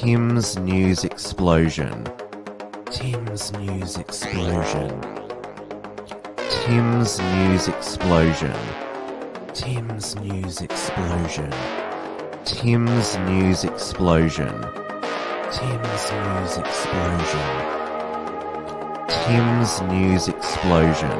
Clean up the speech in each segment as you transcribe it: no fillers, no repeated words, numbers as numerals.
Tim's News Explosion. Tim's News Explosion. Tim's News Explosion. Tim's News Explosion. Tim's News Explosion. Tim's News Explosion. Tim's News Explosion.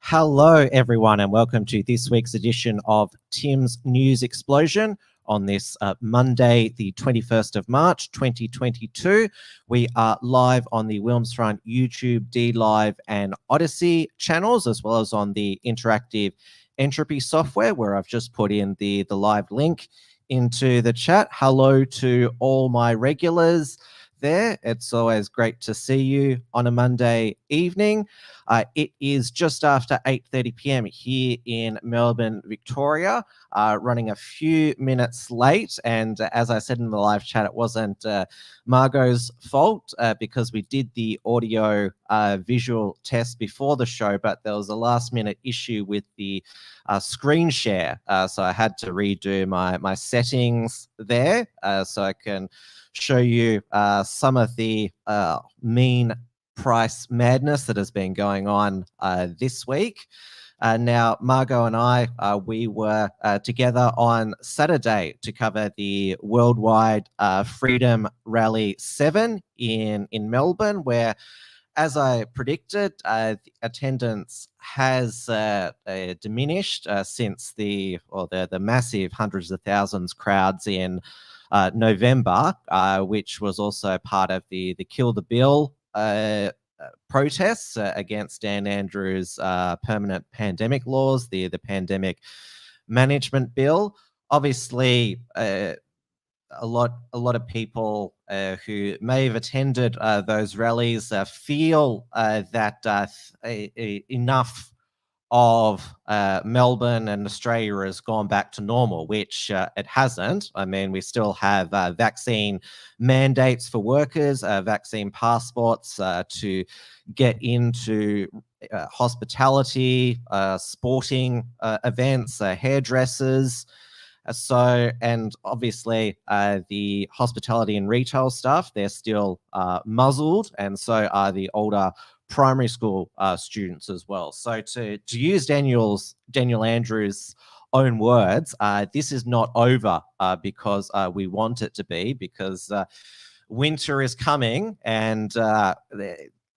Hello, everyone, and welcome to this week's edition of Tim's News Explosion on this Monday, the 21st of March, 2022. We are live on the Wilms Front YouTube, D Live, and Odyssey channels, as well as on the interactive entropy software, where I've just put in the live link into the chat. Hello to all my regulars there. It's always great to see you on a Monday evening. It is just after 8:30 p.m. here in Melbourne, Victoria, running a few minutes late. And as I said in the live chat, it wasn't Margot's fault because we did the audio visual test before the show, but there was a last minute issue with the screen share. So I had to redo my settings there so I can show you some of the mean price madness that has been going on this week. Now, Margot and I, we were together on Saturday to cover the Worldwide Freedom Rally 7 in Melbourne, where, as I predicted, the attendance has diminished since the massive hundreds of thousands crowds in November, which was also part of the Kill the Bill protests against Dan Andrews' permanent pandemic laws, the pandemic management bill. Obviously, a lot of people who may have attended those rallies feel that enough of Melbourne and Australia has gone back to normal, which it hasn't. I mean, we still have vaccine mandates for workers, vaccine passports to get into hospitality, sporting events, hairdressers. And obviously the hospitality and retail staff, they're still muzzled, and so are the older primary school students as well. So to use Daniel Andrews' own words, this is not over because we want it to be, because winter is coming, and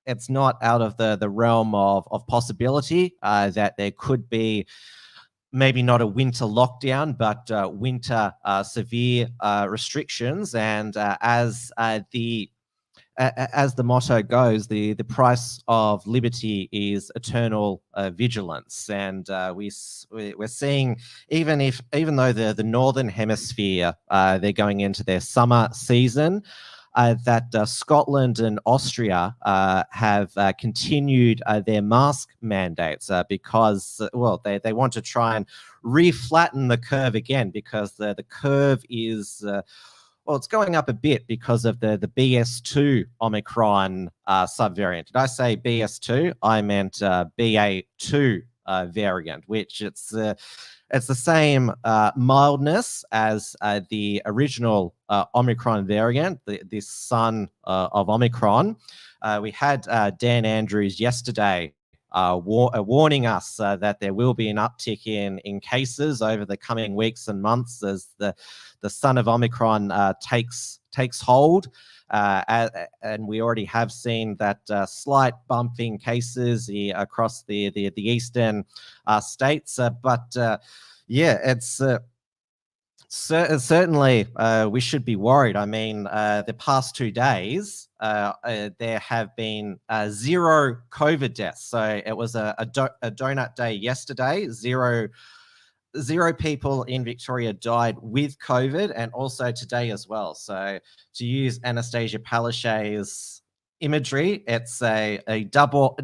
it's not out of the realm of possibility that there could be maybe not a winter lockdown, but winter severe restrictions. And as the motto goes, the price of liberty is eternal vigilance. And we're seeing, even though the northern hemisphere they're going into their summer season, that Scotland and Austria have continued their mask mandates because, they want to try and reflatten the curve again, because the curve is it's going up a bit because of the BS2 Omicron subvariant. Did I say BS2? I meant BA2 variant, which it's the same mildness as the original Omicron variant, this son of Omicron. We had Dan Andrews yesterday warning us that there will be an uptick in cases over the coming weeks and months as the son of Omicron takes hold. And we already have seen that slight bump in cases across the eastern states. It's certainly we should be worried. I mean, the past 2 days, there have been 0 COVID deaths. So it was a donut day yesterday. Zero people in Victoria died with COVID, and also today as well. So to use Anastasia Palaszczuk's imagery, it's a double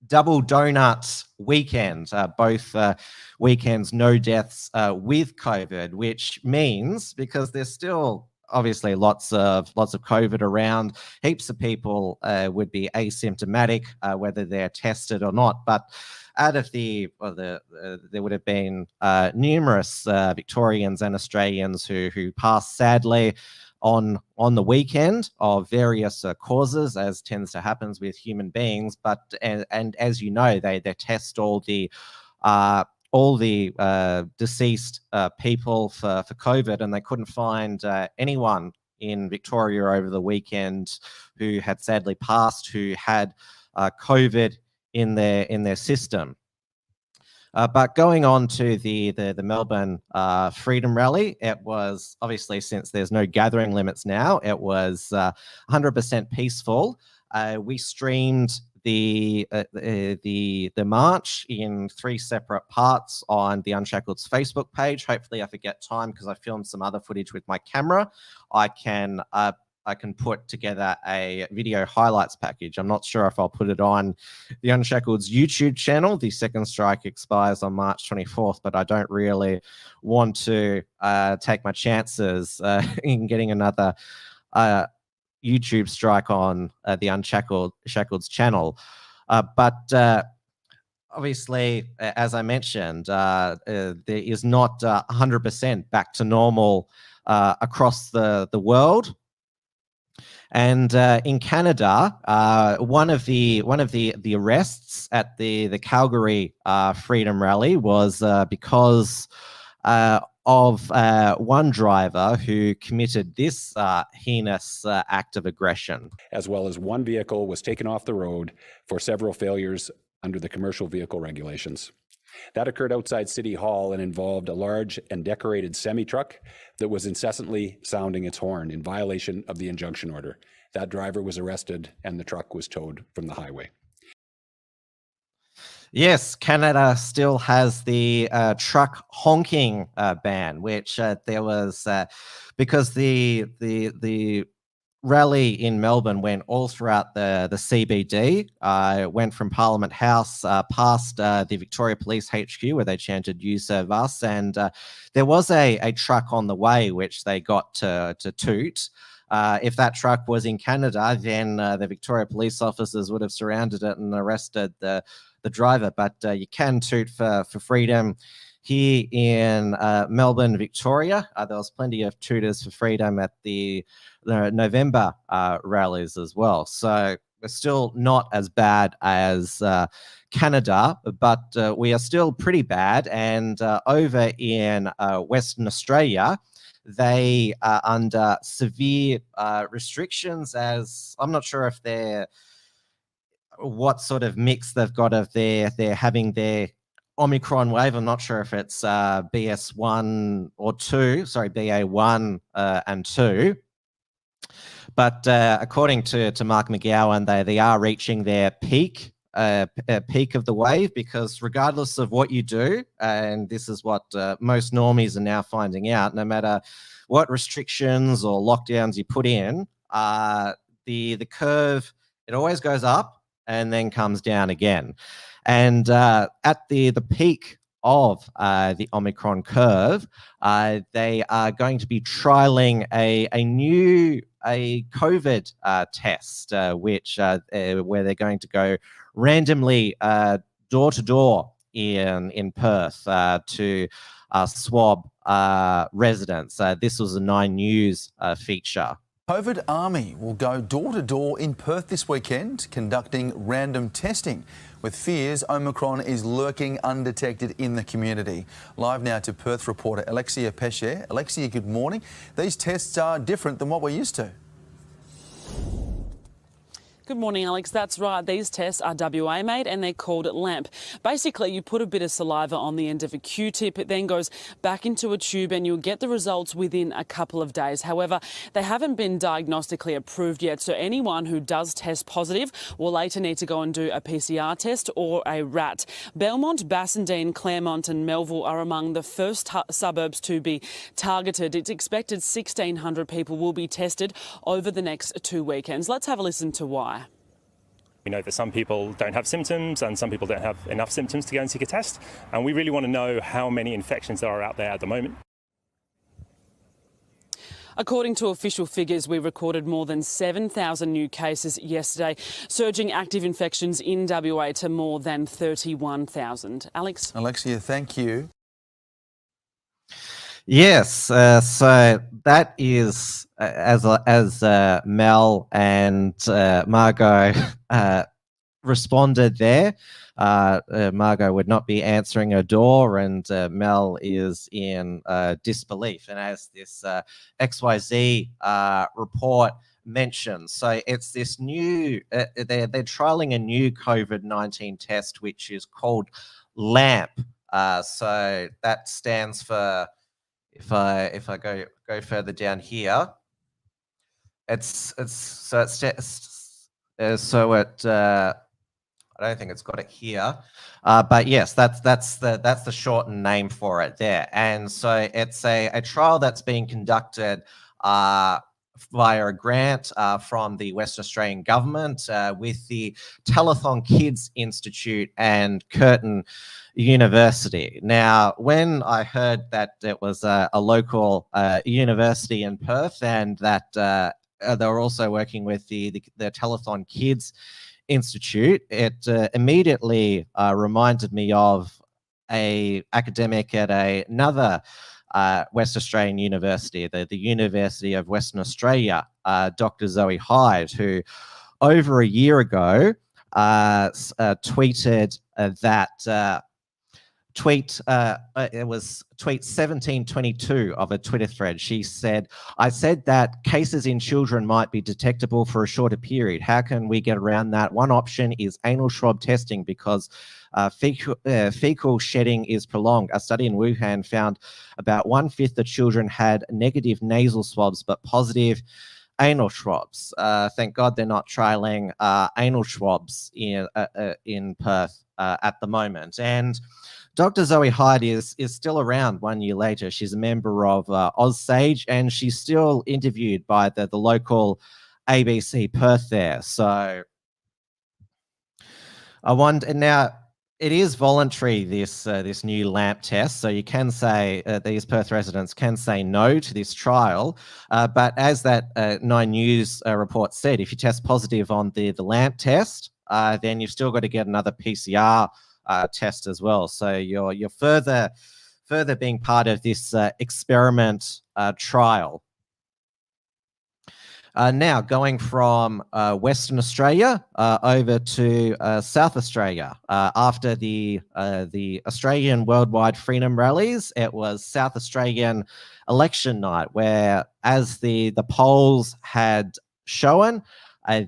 donut weekend. Both weekends, no deaths with COVID, which means, because there's still obviously lots of COVID around. Heaps of people would be asymptomatic, whether they're tested or not. But out of there would have been numerous Victorians and Australians who passed sadly on the weekend of various causes, as tends to happen with human beings. But and as you know, they test all the deceased people for COVID, and they couldn't find anyone in Victoria over the weekend who had sadly passed who had COVID in their system. But going on to the Melbourne Freedom Rally, it was obviously, since there's no gathering limits now, it was 100% peaceful. We streamed the march in 3 separate parts on the Unshackled's Facebook page. Hopefully, if I get time, because I filmed some other footage with my camera, I can put together a video highlights package. I'm not sure if I'll put it on the Unshackled's YouTube channel. The second strike expires on March 24th, but I don't really want to take my chances in getting another YouTube strike on the Unshackled's channel. But obviously, as I mentioned, there is not 100% back to normal across the world. And in Canada, one of the arrests at the Calgary Freedom Rally was because of one driver who committed this heinous act of aggression. As well as one vehicle was taken off the road for several failures under the commercial vehicle regulations. That occurred outside City Hall and involved a large and decorated semi-truck that was incessantly sounding its horn in violation of the injunction order. That driver was arrested and the truck was towed from the highway. Yes, Canada still has the truck honking ban, which there was because the rally in Melbourne went all throughout the CBD. It went from Parliament House past the Victoria Police HQ, where they chanted "You serve us," and there was a truck on the way which they got to toot. If that truck was in Canada, then the Victoria police officers would have surrounded it and arrested the driver. But you can toot for freedom here in Melbourne, Victoria. There was plenty of tooters for freedom at the November rallies as well. So we're still not as bad as Canada, but we are still pretty bad. And over in Western Australia, they are under severe restrictions, as I'm not sure if they're what sort of mix they've got of they're having their Omicron wave. I'm not sure if it's BS1 or 2, sorry, BA1 and 2. But according to Mark McGowan, they are reaching their peak of the wave, because regardless of what you do, and this is what most normies are now finding out, no matter what restrictions or lockdowns you put in, the curve, it always goes up and then comes down again. And at the peak of the Omicron curve, they are going to be trialing a new COVID test, which where they're going to go randomly door to door in Perth to swab residents. This was a 9 News feature. COVID Army will go door to door in Perth this weekend, conducting random testing, with fears Omicron is lurking undetected in the community. Live now to Perth reporter Alexia Pesce. Alexia, good morning. These tests are different than what we're used to. Good morning, Alex. That's right. These tests are WA made and they're called LAMP. Basically, you put a bit of saliva on the end of a Q-tip. It then goes back into a tube and you'll get the results within a couple of days. However, they haven't been diagnostically approved yet, so anyone who does test positive will later need to go and do a PCR test or a RAT. Belmont, Bassendean, Claremont and Melville are among the first suburbs to be targeted. It's expected 1,600 people will be tested over the next 2 weekends. Let's have a listen to why. We know that some people don't have symptoms and some people don't have enough symptoms to go and seek a test. And we really want to know how many infections there are out there at the moment. According to official figures, we recorded more than 7,000 new cases yesterday, surging active infections in WA to more than 31,000. Alex? Alexia, thank you. Yes, so that is as Mel and Margot responded there. Margot would not be answering her door, and Mel is in disbelief. And as this XYZ report mentions, so it's this new, they're trialing a new COVID-19 test, which is called LAMP. So that stands for, if I go further down here, I don't think it's got it here, but yes, that's the shortened name for it there. And so it's a trial that's being conducted via a grant from the Western Australian government with the Telethon Kids Institute and Curtin University. Now, when I heard that it was a local university in Perth, and that they were also working with the Telethon Kids Institute, it immediately reminded me of a academic at another West Australian university, the University of Western Australia, Dr. Zoe Hyde, who over a year ago tweeted that it was tweet 1722 of a Twitter thread. She said, "I said that cases in children might be detectable for a shorter period. How can we get around that? One option is anal swab testing because fecal shedding is prolonged. A study in Wuhan found about 1/5 of children had negative nasal swabs but positive anal swabs." Thank God they're not trialing anal swabs in Perth at the moment. And Dr. Zoe Hyde is still around 1 year later. She's a member of AusSage, and she's still interviewed by the local ABC Perth there. So I wonder, and now it is voluntary, this new LAMP test, so you can say, these Perth residents can say no to this trial, but as that 9 News report said, if you test positive on the LAMP test, then you've still got to get another PCR test as well. So you're further being part of this experiment trial. Now going from Western Australia over to South Australia. After the Australian Worldwide Freedom Rallies, it was South Australian election night, where, as the polls had shown,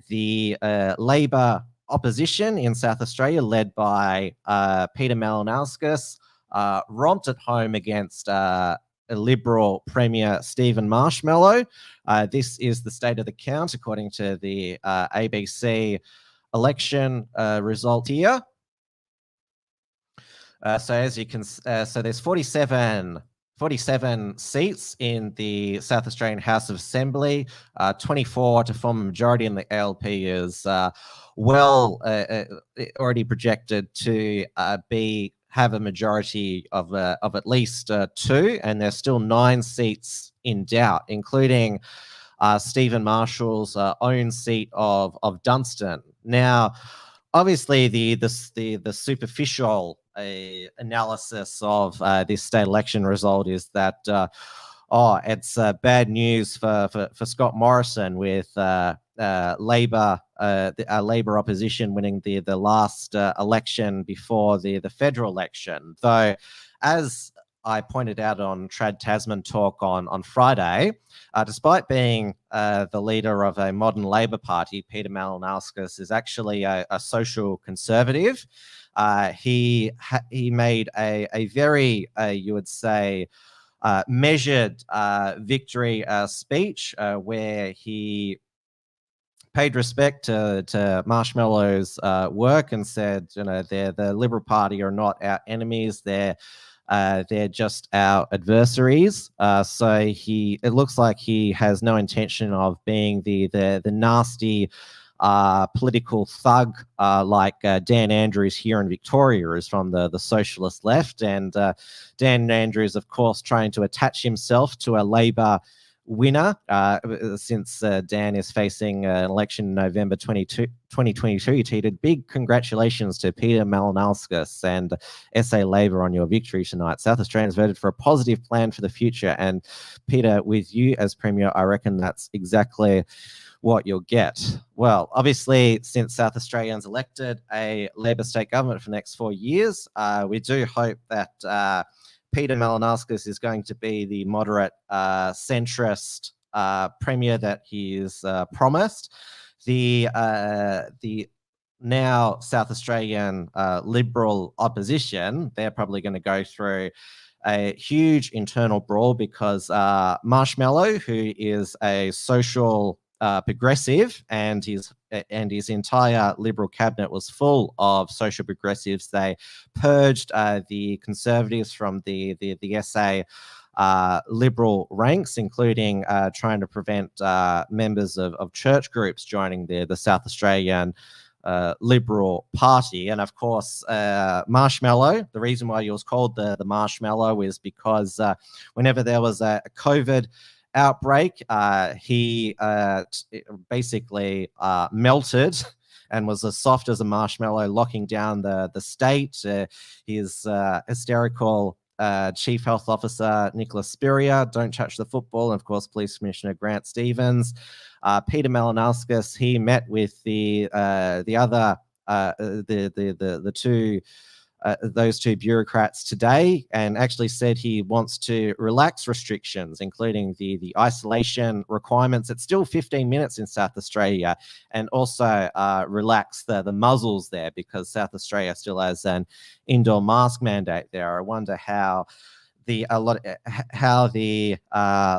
the Labor opposition in South Australia, led by Peter Malinauskas, romped at home against Liberal Premier Stephen Marshmallow. This is the state of the count according to the ABC election result here. So as you can, so there's 47 seats in the South Australian House of Assembly, 24 to form a majority, and the ALP is already projected to have a majority of at least 2, and there's still 9 seats in doubt, including Stephen Marshall's own seat of Dunstan. Now, obviously, the superficial analysis of this state election result is that it's bad news for Scott Morrison, with Labor opposition winning the last election before the federal election. Though, as I pointed out on Trad Tasman Talk on Friday, despite being the leader of a modern Labor Party, Peter Malinauskas is actually a social conservative. He made a very, you would say, measured victory speech where he paid respect to Marshmallow's work and said, the Liberal Party are not our enemies, they're just our adversaries. So it looks like he has no intention of being the nasty political thug like Dan Andrews here in Victoria is from the socialist left. And Dan Andrews, of course, trying to attach himself to a Labor winner since Dan is facing an election in November 2022. He tweeted, "Big congratulations to Peter Malinowskis and SA Labor on your victory tonight. South Australians voted for a positive plan for the future. And Peter, with you as Premier, I reckon that's exactly what you'll get." Well, obviously, since South Australians elected a Labor state government for the next 4 years, we do hope that Peter Malinowskis is going to be the moderate centrist premier that he is promised. The now South Australian Liberal opposition, they're probably going to go through a huge internal brawl because Marshmallow, who is a social progressive, and his entire Liberal cabinet was full of social progressives. They purged the Conservatives from the SA Liberal ranks, including trying to prevent members of church groups joining the South Australian Liberal Party. And of course, Marshmallow, the reason why he was called the Marshmallow is because whenever there was a COVID outbreak, he basically melted and was as soft as a marshmallow, locking down the state. His hysterical Chief Health Officer Nicholas Spurrier, don't touch the football, and of course Police Commissioner Grant Stevens. Peter Malinowskis, he met with the other those two bureaucrats today, and actually said he wants to relax restrictions, including the isolation requirements. It's still 15 minutes in South Australia, and also relax the muzzles there, because South Australia still has an indoor mask mandate there. I wonder how the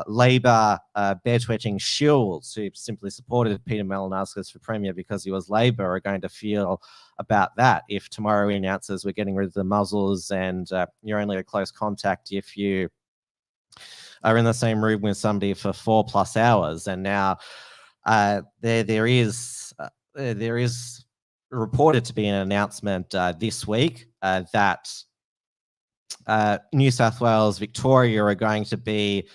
Labor bedwetting shills who simply supported Peter Malinowskis for Premier because he was Labor are going to feel about that if tomorrow he announces we're getting rid of the muzzles and you're only a close contact if you are in the same room with somebody for 4+ hours. And now there is reported to be an announcement this week that New South Wales, Victoria are going to be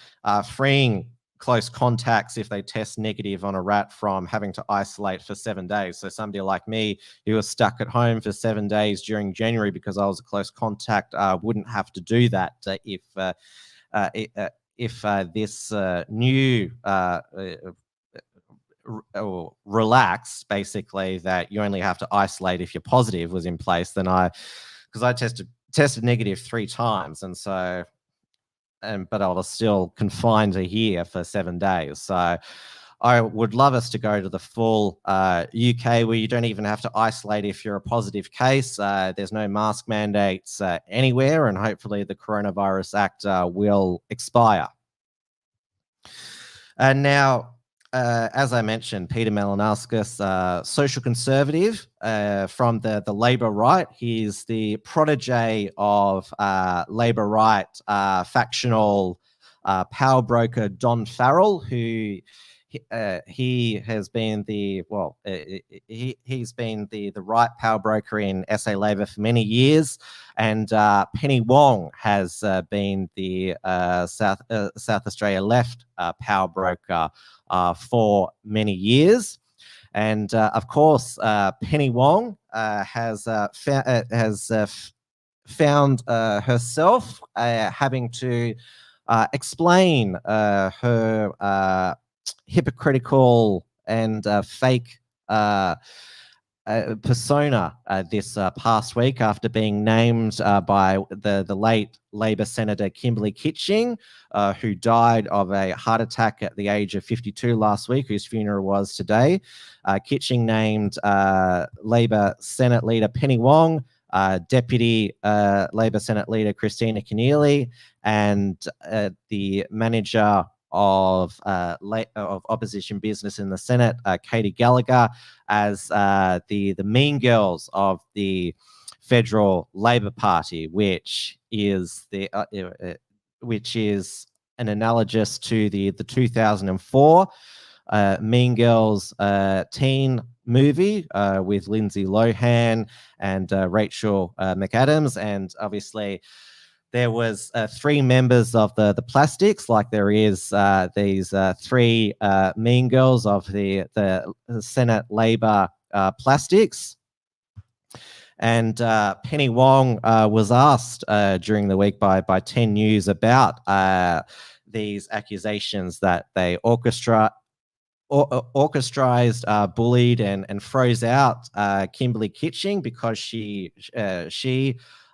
freeing close contacts if they test negative on a rat from having to isolate for 7 days. So somebody like me who was stuck at home for 7 days during January because I was a close contact wouldn't have to do that if this new relaxed, basically, that you only have to isolate if you're positive was in place. Then because I tested negative 3 times, and so but I was still confined to here for 7 days. So I would love us to go to the full UK where you don't even have to isolate if you're a positive case. There's no mask mandates anywhere, and hopefully the Coronavirus Act will expire. And now, as I mentioned, Peter Malinowskis, social conservative from the Labor right. He's the protege of Labor right factional power broker Don Farrell, who he has been he's been the right power broker in SA Labor for many years, and Penny Wong has been the South Australia left power broker for many years. And of course, Penny Wong has found herself having to explain her hypocritical and fake persona this past week after being named by the late Labor Senator Kimberley Kitching, who died of a heart attack at the age of 52 last week, whose funeral was today. Kitching named Labor Senate Leader Penny Wong, Deputy Labor Senate Leader Christina Keneally, and the manager of opposition business in the Senate, Katie Gallagher, as the mean girls of the Federal Labor Party, which is an analogous to the 2004 Mean Girls teen movie with Lindsay Lohan and Rachel McAdams. And obviously there was 3 members of the Plastics, like there is these 3 mean girls of the Senate Labor Plastics. And Penny Wong was asked during the week by 10 News about these accusations that they orchestrated, bullied, and froze out Kimberly Kitching because she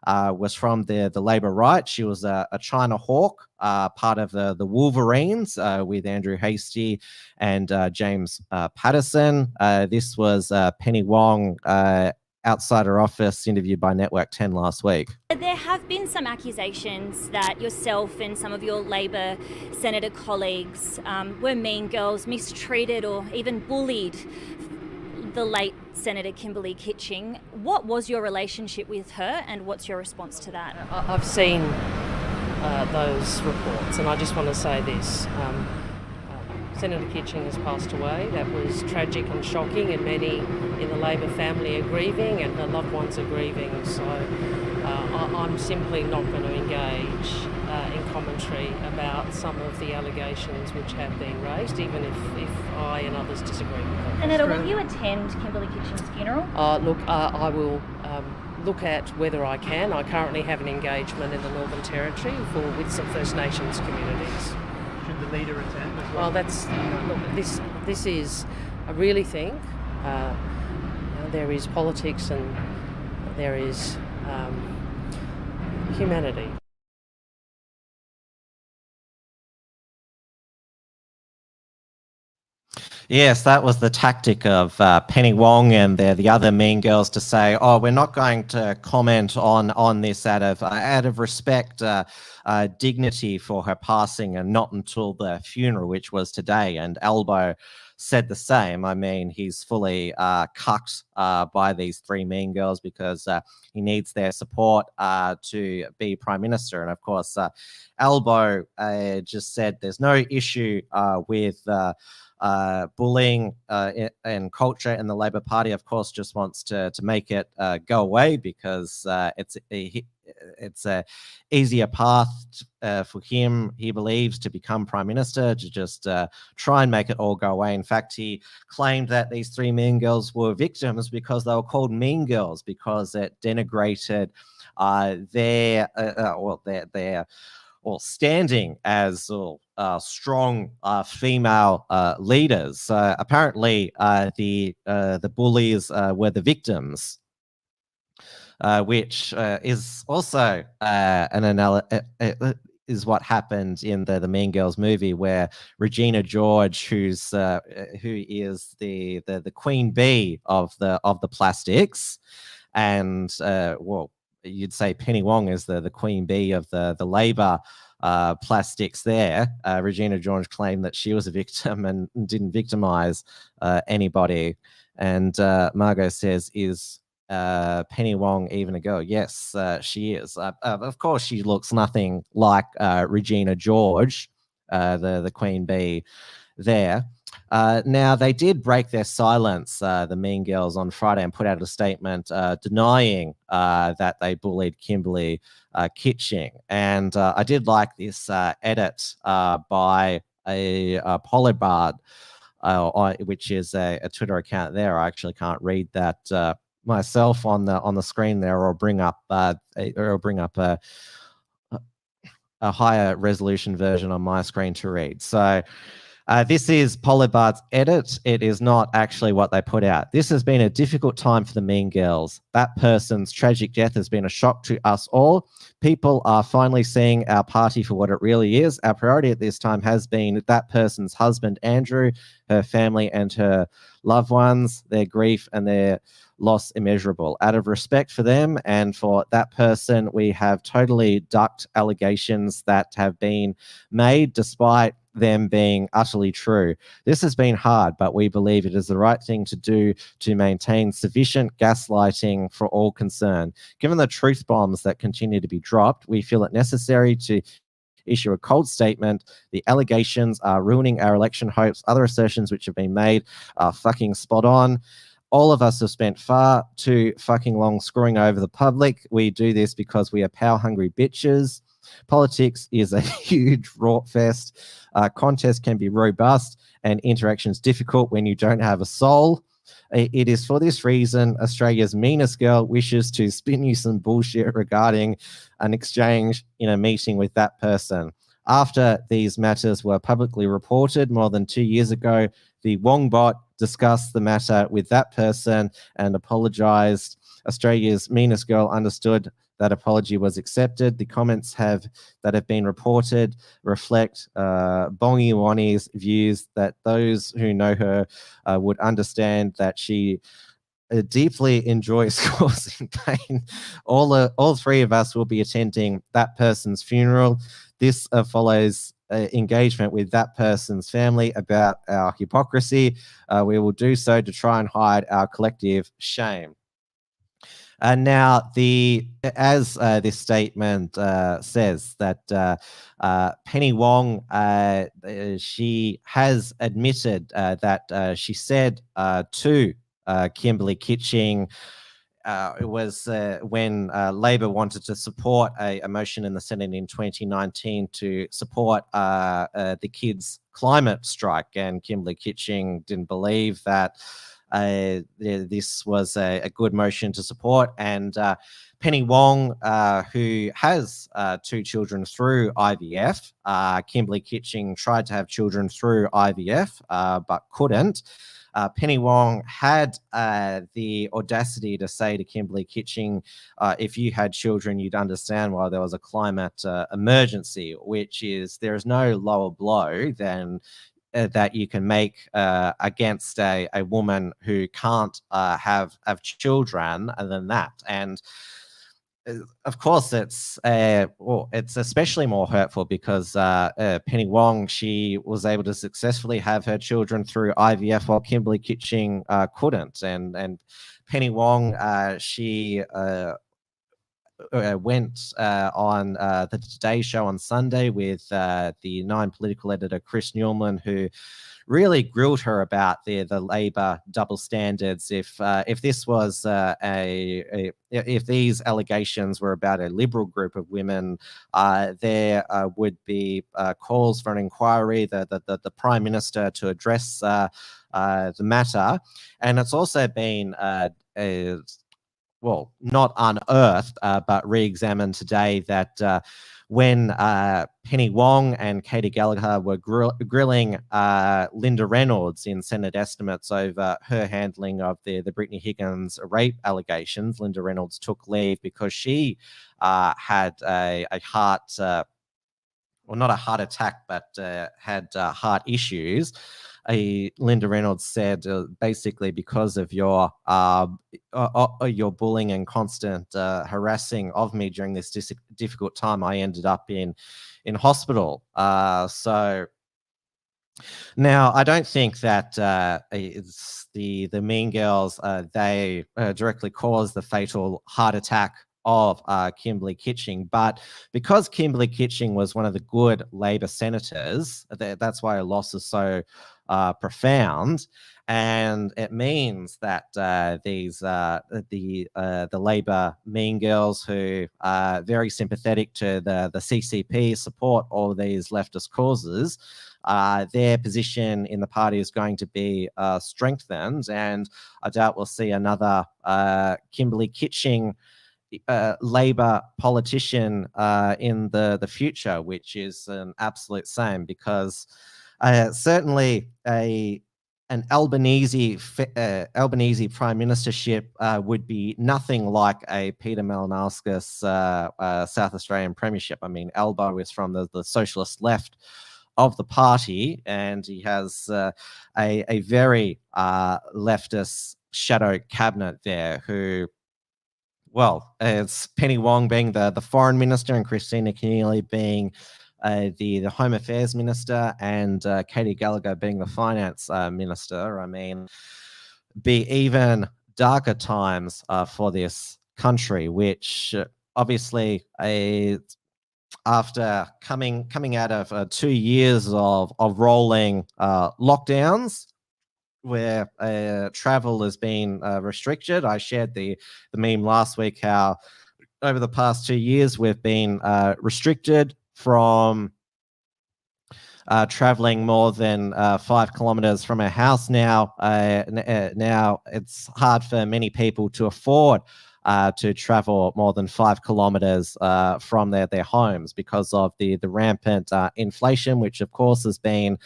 was from the Labor right. She was a China Hawk, part of the Wolverines with Andrew Hastie and James Patterson. This was Penny Wong outside her office, interviewed by Network 10 last week. There have been some accusations that yourself and some of your Labor Senator colleagues were mean girls, mistreated or even bullied the late Senator Kimberly Kitching. What was your relationship with her and what's your response to that? I've seen those reports and I just want to say this. Senator Kitching has passed away. That was tragic and shocking, and many in the Labor family are grieving and her loved ones are grieving. So I'm simply not going to engage in commentary about some of the allegations which have been raised, even if I and others disagree with them. Senator, will you attend Kimberly Kitching's funeral? I will look at whether I can. I currently have an engagement in the Northern Territory with some First Nations communities. Should the leader attend as Well, well? this is, I really think there is politics and there is humanity. Yes, that was the tactic of Penny Wong and the other mean girls to say, "Oh, we're not going to comment on this out of respect, dignity for her passing, and not until the funeral, which was today." And Albo said the same. I mean, he's fully cucked by these 3 mean girls because he needs their support to be Prime Minister. And of course, Albo just said there's no issue with bullying and culture in the Labor Party. Of course, just wants to make it go away because it's a easier path for him, he believes, to become Prime Minister, to just try and make it all go away. In fact, he claimed that these 3 mean girls were victims because they were called mean girls because it denigrated their standing as strong female leaders. Apparently, the bullies were the victims, which is also is what happened in the Mean Girls movie, where Regina George, who is the queen bee of the Plastics, and you'd say Penny Wong is the queen bee of the Labor Plastics there. Regina George claimed that she was a victim and didn't victimize anybody. And Margot says, is Penny Wong even a girl? Yes, she is. Of course, she looks nothing like Regina George, the queen bee there. Now, they did break their silence, the Mean Girls, on Friday, and put out a statement denying that they bullied Kimberly Kitching. And I did like this edit by a Polybard, which is a Twitter account there. I actually can't read that myself on the screen there, or bring up a higher resolution version on my screen to read. So this is Polybard's edit. It is not actually what they put out. This has been a difficult time for the Mean Girls. That person's tragic death has been a shock to us all. People are finally seeing our party for what it really is. Our priority at this time has been that person's husband, Andrew, her family and her loved ones, their grief and their loss immeasurable. Out of respect for them and for that person, we have totally ducked allegations that have been made despite them being utterly true. This has been hard, but we believe it is the right thing to do to maintain sufficient gaslighting for all concerned. Given the truth bombs that continue to be dropped, we feel it necessary to issue a cold statement. The allegations are ruining our election hopes. Other assertions which have been made are fucking spot on. All of us have spent far too fucking long screwing over the public. We do this because we are power-hungry bitches. Politics is a huge rort fest. Contest can be robust and interactions difficult when you don't have a soul. It is for this reason Australia's meanest girl wishes to spin you some bullshit regarding an exchange in a meeting with that person. After these matters were publicly reported more than 2 years ago, the Wongbot discussed the matter with that person and apologised. Australia's meanest girl understood that apology was accepted. The comments that have been reported reflect Bongi Wani's views that those who know her would understand that she deeply enjoys causing pain. All three of us will be attending that person's funeral. This follows engagement with that person's family about our hypocrisy. We will do so to try and hide our collective shame. And now, as this statement says, that Penny Wong, she has admitted that she said to Kimberley Kitching, it was when Labor wanted to support a motion in the Senate in 2019 to support the kids' climate strike, and Kimberley Kitching didn't believe that this was a good motion to support. And Penny Wong, who has 2 children through IVF, Kimberley Kitching tried to have children through IVF, but couldn't. Penny Wong had the audacity to say to Kimberley Kitching, if you had children, you'd understand why there was a climate emergency, which is, there is no lower blow than that you can make against a woman who can't have children than that. And of course, it's especially more hurtful because Penny Wong, she was able to successfully have her children through IVF while Kimberley Kitching couldn't. And Penny Wong, she went on the Today Show on Sunday with the Nine political editor Chris Newman, who really grilled her about the Labor double standards. If this was if these allegations were about a Liberal group of women, there would be calls for an inquiry, the Prime Minister to address the matter. And it's also been well, not unearthed, but re-examined today, that when Penny Wong and Katie Gallagher were grilling Linda Reynolds in Senate estimates over her handling of the Brittany Higgins rape allegations, Linda Reynolds took leave because she had a heart, well, not a heart attack, but had heart issues. Linda Reynolds said, basically, because of your bullying and constant harassing of me during this difficult time, I ended up in hospital. So now, I don't think that it's the Mean Girls, they directly caused the fatal heart attack of Kimberley Kitching, but because Kimberley Kitching was one of the good Labor senators, that's why her loss is so profound, and it means that the Labor Mean Girls, who are very sympathetic to the CCP, support all of these leftist causes, their position in the party is going to be strengthened, and I doubt we'll see another Kimberley Kitching Labor politician in the future, which is an absolute shame, because certainly an Albanese prime ministership would be nothing like a Peter Malinowskis South Australian premiership. I mean, Albo is from the socialist left of the party, and he has a very leftist shadow cabinet there, who, well, it's Penny Wong being the foreign minister and Christina Keneally being the Home Affairs Minister, and Katie Gallagher being the Finance Minister. I mean, be even darker times for this country, which obviously, after coming out of 2 years of rolling lockdowns, where travel has been restricted. I shared the meme last week how over the past 2 years, we've been restricted from traveling more than 5 kilometers from our house now. Now it's hard for many people to afford to travel more than 5 kilometers from their homes because of the rampant inflation, which of course has been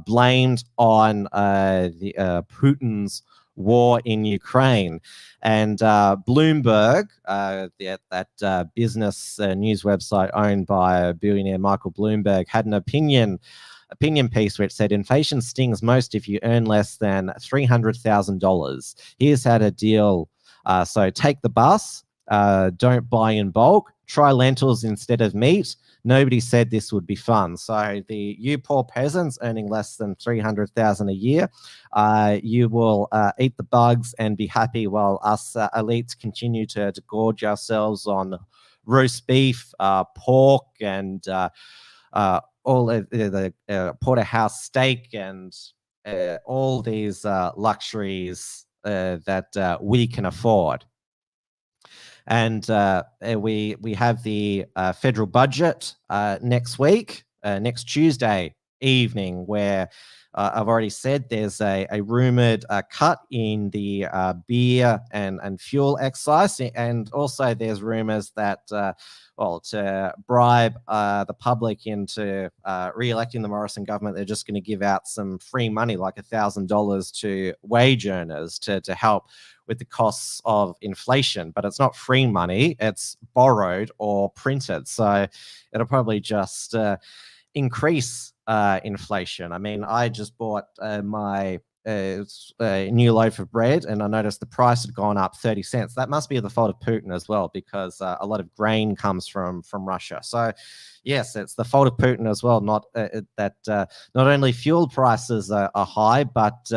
blamed on Putin's war in Ukraine. And Bloomberg, that business news website owned by billionaire Michael Bloomberg, had an opinion piece which said inflation stings most if you earn less than $300,000. Here's how to deal. So take the bus, don't buy in bulk, try lentils instead of meat. Nobody said this would be fun. So you poor peasants earning less than $300,000 a year, you will eat the bugs and be happy while us elites continue to gorge ourselves on roast beef, pork, and all the porterhouse steak and all these luxuries that we can afford. And we have the federal budget next week, next Tuesday evening, where I've already said there's a rumored cut in the beer and fuel excise, and also there's rumors that to bribe the public into re-electing the Morrison government, they're just going to give out some free money, like $1,000 to wage earners to help with the costs of inflation. But it's not free money, it's borrowed or printed. So it'll probably just increase inflation. I mean, I just bought my new loaf of bread, and I noticed the price had gone up 30 cents. That must be the fault of Putin as well, because a lot of grain comes from Russia. So yes, it's the fault of Putin as well, not only fuel prices are high, but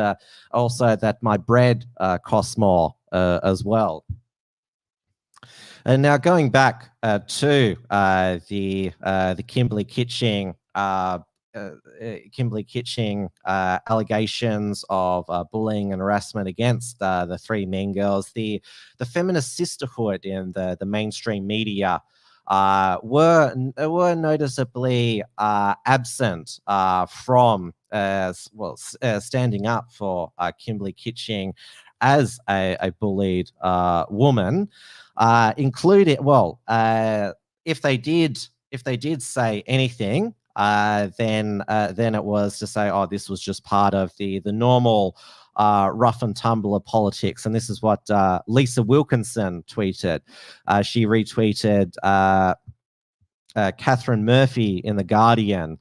also that my bread costs more as well. And now going back to the Kimberley Kitching allegations of bullying and harassment against the three mean girls, the feminist sisterhood in the mainstream media were noticeably absent from standing up for Kimberley Kitching as a bullied woman, including if they did say anything, then it was to say, oh, this was just part of the normal rough and tumble of politics. And this is what Lisa Wilkinson tweeted. She retweeted Catherine Murphy in The Guardian.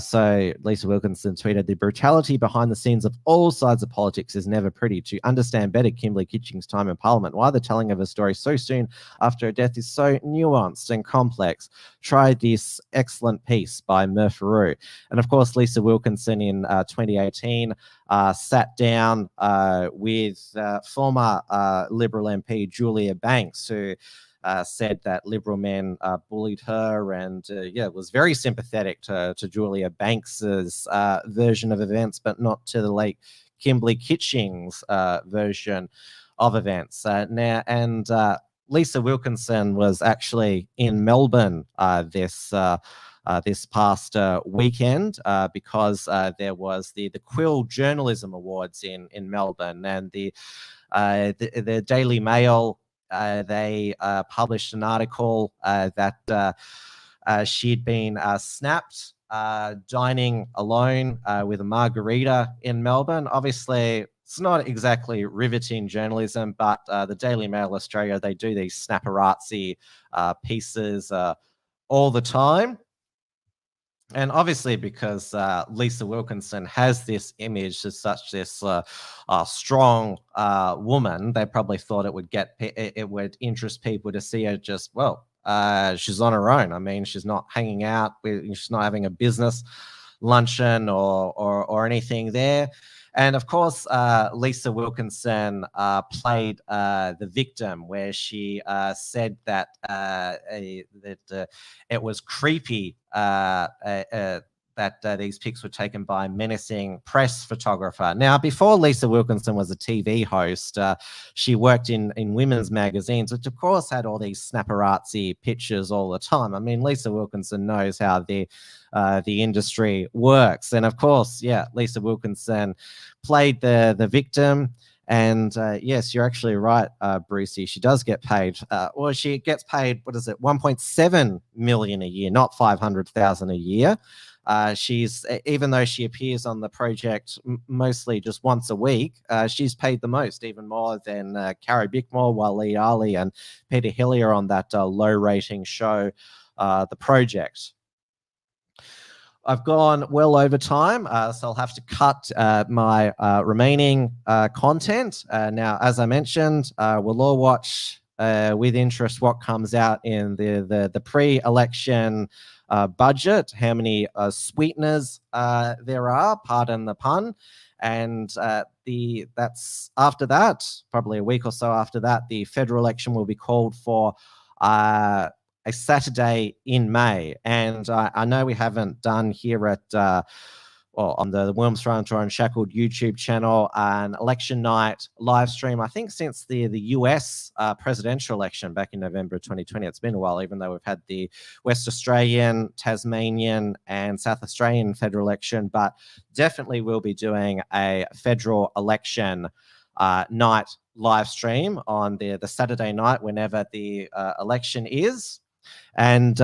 So Lisa Wilkinson tweeted, the brutality behind the scenes of all sides of politics is never pretty. To understand better Kimberley Kitching's time in Parliament, why the telling of her story so soon after her death is so nuanced and complex. Try this excellent piece by Murphy. And of course, Lisa Wilkinson in 2018 sat down with former Liberal MP Julia Banks, who said that Liberal men bullied her, and was very sympathetic to Julia Banks's version of events, but not to the late Kimberley Kitching's version of events. Lisa Wilkinson was actually in Melbourne this past weekend because there was the Quill Journalism Awards in Melbourne, and the Daily Mail. They published an article that she'd been snapped dining alone with a margarita in Melbourne. Obviously, it's not exactly riveting journalism, but the Daily Mail Australia, they do these snapparazzi pieces all the time. And obviously, because Lisa Wilkinson has this image as such this strong woman, they probably thought it would interest people to see her just, she's on her own. I mean, she's not hanging out she's not having a business luncheon or anything there. And of course, Lisa Wilkinson played the victim, where she said that it was creepy that these pics were taken by menacing press photographer. Now, before Lisa Wilkinson was a TV host, she worked in women's magazines, which of course had all these snapparazzi pictures all the time. I mean, Lisa Wilkinson knows how the industry works. And of course, yeah, Lisa Wilkinson played the victim. And yes, you're actually right, Brucey. She does get paid. Well, she gets paid, what is it, 1.7 million a year, not 500,000 a year. She's, even though she appears on the project mostly just once a week, she's paid the most, even more than Carrie Bickmore, Waleed Ali, and Peter Hillier on that low-rating show, The Project. I've gone well over time, so I'll have to cut my remaining content. Now, as I mentioned, we'll all watch with interest what comes out in the pre-election budget, how many sweeteners there are, pardon the pun. And that's after that, probably a week or so after that, the federal election will be called for a Saturday in May. And I know we haven't done here at, on the Wilms Front or Unshackled YouTube channel, an election night live stream, I think since the US presidential election back in November 2020. It's been a while, even though we've had the West Australian, Tasmanian, and South Australian federal election, but definitely we'll be doing a federal election night live stream on the Saturday night whenever the election is. And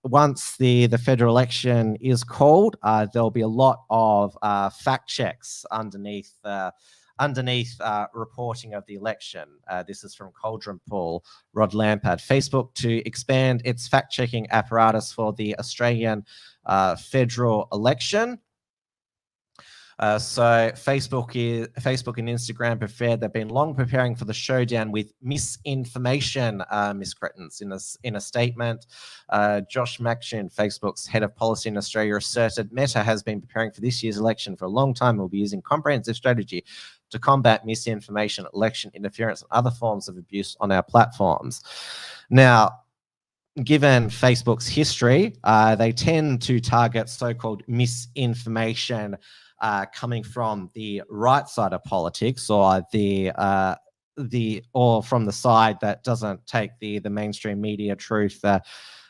once the federal election is called, there'll be a lot of fact checks underneath reporting of the election. This is from Cauldron Pool, Rod Lampard. Facebook to expand its fact-checking apparatus for the Australian federal election. So Facebook and Instagram prepared. They've been long preparing for the showdown with misinformation, Miss Cretins. In a statement, Josh Macshin, Facebook's head of policy in Australia, asserted Meta has been preparing for this year's election for a long time and will be using comprehensive strategy to combat misinformation, election interference, and other forms of abuse on our platforms. Now, given Facebook's history, they tend to target so-called misinformation coming from the right side of politics, or or from the side that doesn't take the mainstream media truth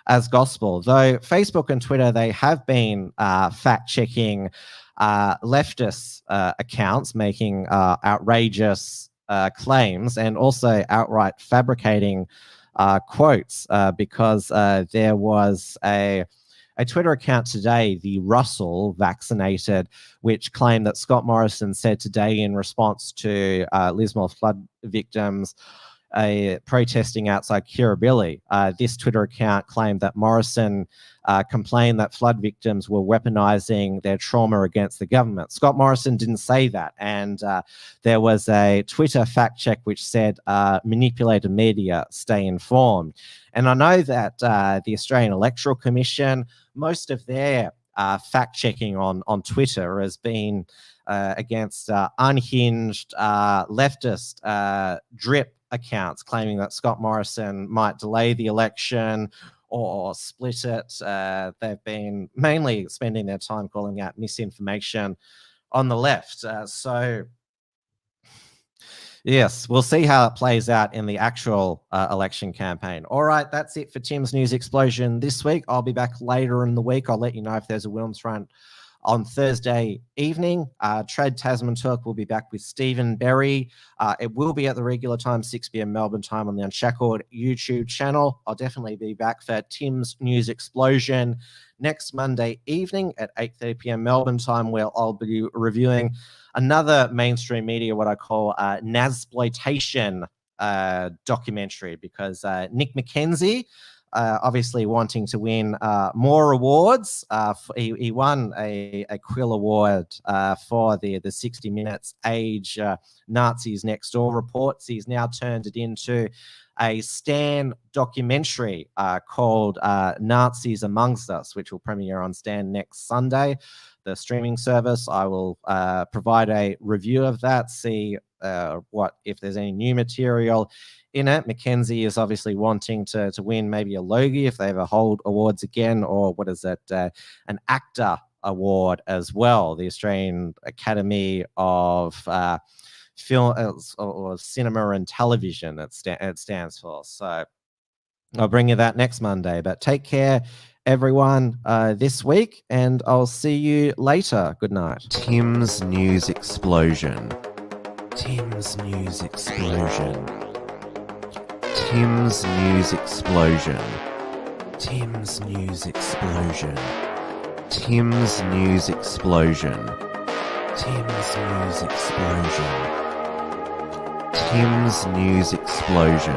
as gospel. Though Facebook and Twitter, they have been fact-checking leftist accounts making outrageous claims and also outright fabricating quotes, because there was a Twitter account today, the Russell Vaccinated, which claimed that Scott Morrison said today in response to Lismore flood victims protesting outside Kirribilli. This Twitter account claimed that Morrison complained that flood victims were weaponizing their trauma against the government. Scott Morrison didn't say that. And there was a Twitter fact check which said, manipulated media, stay informed. And I know that the Australian Electoral Commission, most of their fact-checking on Twitter has been against unhinged leftist drip accounts claiming that Scott Morrison might delay the election or split it. They've been mainly spending their time calling out misinformation on the left. So yes, we'll see how it plays out in the actual election campaign. All right, that's it for Tim's News Explosion this week. I'll be back later in the week. I'll let you know if there's a Wilms Front on Thursday evening. Trad Tasman Talk will be back with Stephen Berry. It will be at the regular time, 6 p.m. Melbourne time on the Unshackled YouTube channel. I'll definitely be back for Tim's News Explosion next Monday evening at 8:30 p.m. Melbourne time, where I'll be reviewing another mainstream media, what I call Nazploitation documentary, because Nick McKenzie, obviously wanting to win more awards. He won a Quill Award for the 60 Minutes Age Nazis Next Door reports. He's now turned it into a Stan documentary called Nazis Amongst Us, which will premiere on Stan next Sunday, the streaming service. I will provide a review of that, see if there's any new material in it. Mackenzie is obviously wanting to win maybe a Logie if they ever hold awards again, or what is it, an actor award as well, the Australian Academy of Film or Cinema and Television, it stands for. So I'll bring you that next Monday. But take care, everyone, this week, and I'll see you later. Good night. Tim's News Explosion. Tim's News Explosion. Tim's News Explosion. Tim's News Explosion. Tim's News Explosion. Tim's News Explosion. Tim's News Explosion. Tim's News Explosion.